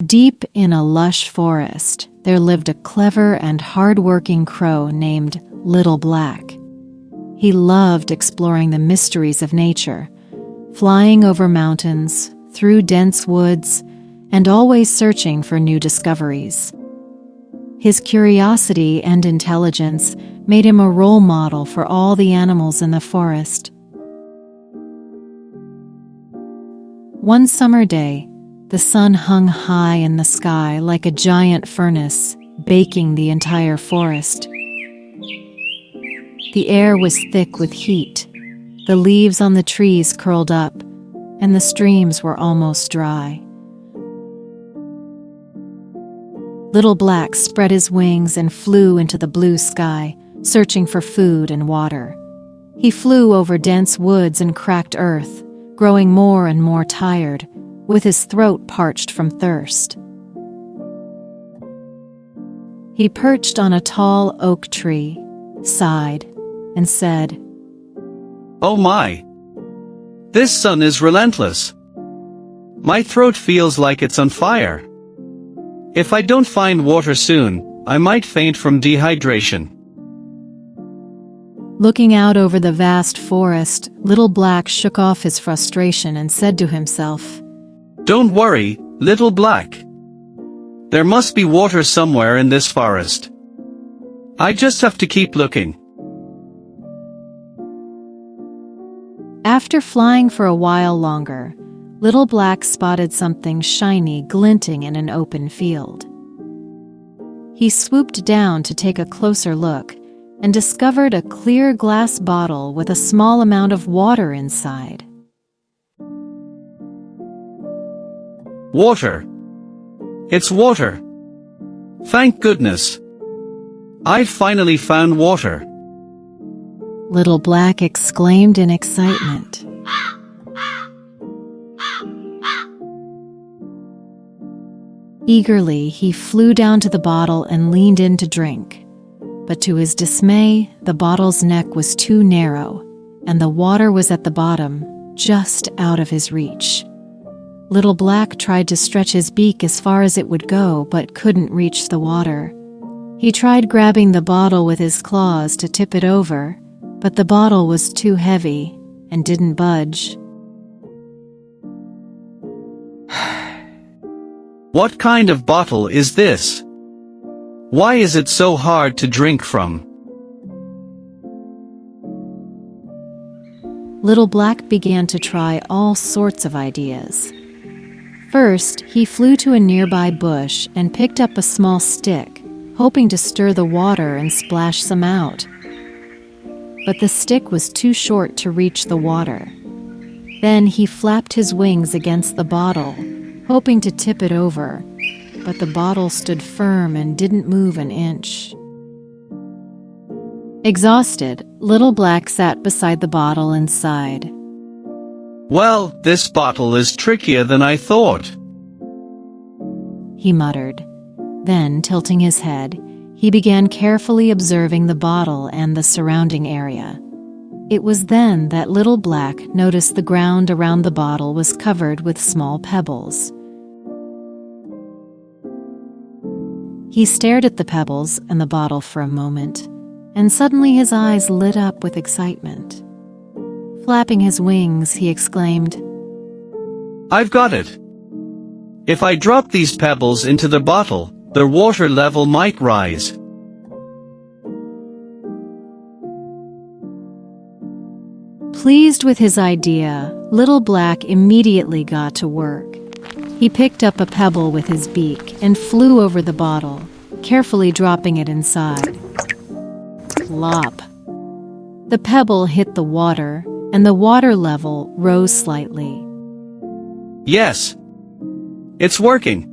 Deep in a lush forest, there lived a clever and hard-working crow named Little Black. He loved exploring the mysteries of nature, flying over mountains, through dense woods, and always searching for new discoveries. His curiosity and intelligence made him a role model for all the animals in the forest. One summer day, the sun hung high in the sky like a giant furnace, baking the entire forest. The air was thick with heat, the leaves on the trees curled up, and the streams were almost dry. Little Black spread his wings and flew into the blue sky, searching for food and water. He flew over dense woods and cracked earth, growing more and more tired, with his throat parched from thirst. He perched on a tall oak tree, sighed, and said, "Oh my! This sun is relentless. My throat feels like it's on fire. If I don't find water soon, I might faint from dehydration." Looking out over the vast forest, Little Black shook off his frustration and said to himself, "Don't worry, Little Black. There must be water somewhere in this forest. I just have to keep looking." After flying for a while longer, Little Black spotted something shiny glinting in an open field. He swooped down to take a closer look and discovered a clear glass bottle with a small amount of water inside. Water. It's water. Thank goodness. I've finally found water. Little Black exclaimed in excitement. Eagerly, he flew down to the bottle and leaned in to drink. But to his dismay, the bottle's neck was too narrow, and the water was at the bottom, just out of his reach. Little Black tried to stretch his beak as far as it would go, but couldn't reach the water. He tried grabbing the bottle with his claws to tip it over, but the bottle was too heavy and didn't budge. What kind of bottle is this? Why is it so hard to drink from? Little Black began to try all sorts of ideas. First, he flew to a nearby bush and picked up a small stick, hoping to stir the water and splash some out. But the stick was too short to reach the water. Then he flapped his wings against the bottle, hoping to tip it over, but the bottle stood firm and didn't move an inch. Exhausted, Little Black sat beside the bottle and sighed. "Well, this bottle is trickier than I thought," he muttered. Then, tilting his head, he began carefully observing the bottle and the surrounding area. It was then that Little Black noticed the ground around the bottle was covered with small pebbles. He stared at the pebbles and the bottle for a moment, and suddenly his eyes lit up with excitement. Flapping his wings, he exclaimed, "I've got it! If I drop these pebbles into the bottle, the water level might rise." Pleased with his idea, Little Black immediately got to work. He picked up a pebble with his beak and flew over the bottle, carefully dropping it inside. Plop! The pebble hit the water, and the water level rose slightly. Yes! It's working!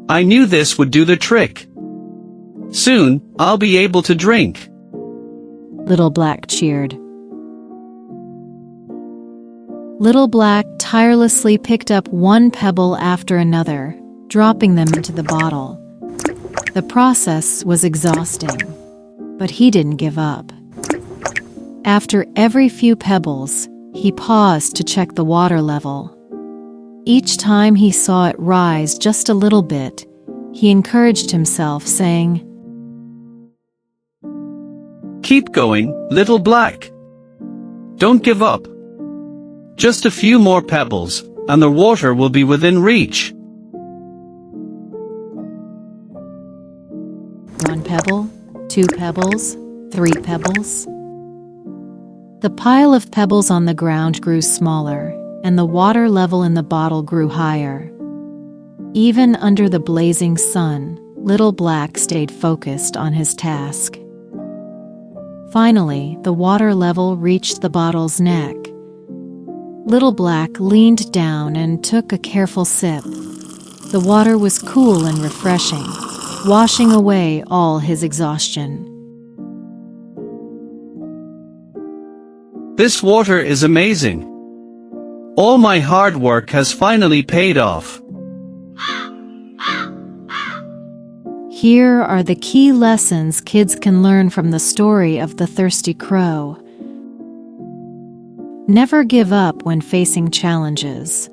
I knew this would do the trick. Soon, I'll be able to drink. Little Black cheered. Little Black tirelessly picked up one pebble after another, dropping them into the bottle. The process was exhausting, but he didn't give up. After every few pebbles, he paused to check the water level. Each time he saw it rise just a little bit, he encouraged himself, saying, "Keep going, little black. Don't give up. Just a few more pebbles, and the water will be within reach." One pebble, 2 pebbles, 3 pebbles. The pile of pebbles on the ground grew smaller, and the water level in the bottle grew higher. Even under the blazing sun, Little Black stayed focused on his task. Finally, the water level reached the bottle's neck. Little Black leaned down and took a careful sip. The water was cool and refreshing, washing away all his exhaustion. "This water is amazing. All my hard work has finally paid off." Here are the key lessons kids can learn from the story of the thirsty crow. Never give up when facing challenges.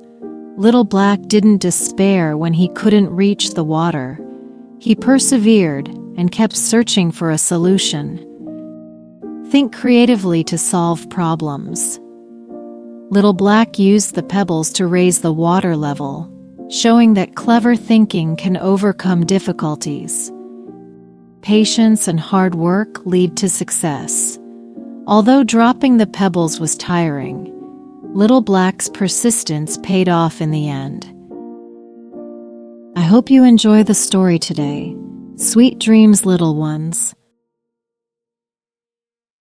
Little Black didn't despair when he couldn't reach the water. He persevered and kept searching for a solution. Think creatively to solve problems. Little Black used the pebbles to raise the water level, showing that clever thinking can overcome difficulties. Patience and hard work lead to success. Although dropping the pebbles was tiring, Little Black's persistence paid off in the end. I hope you enjoy the story today. Sweet dreams, little ones.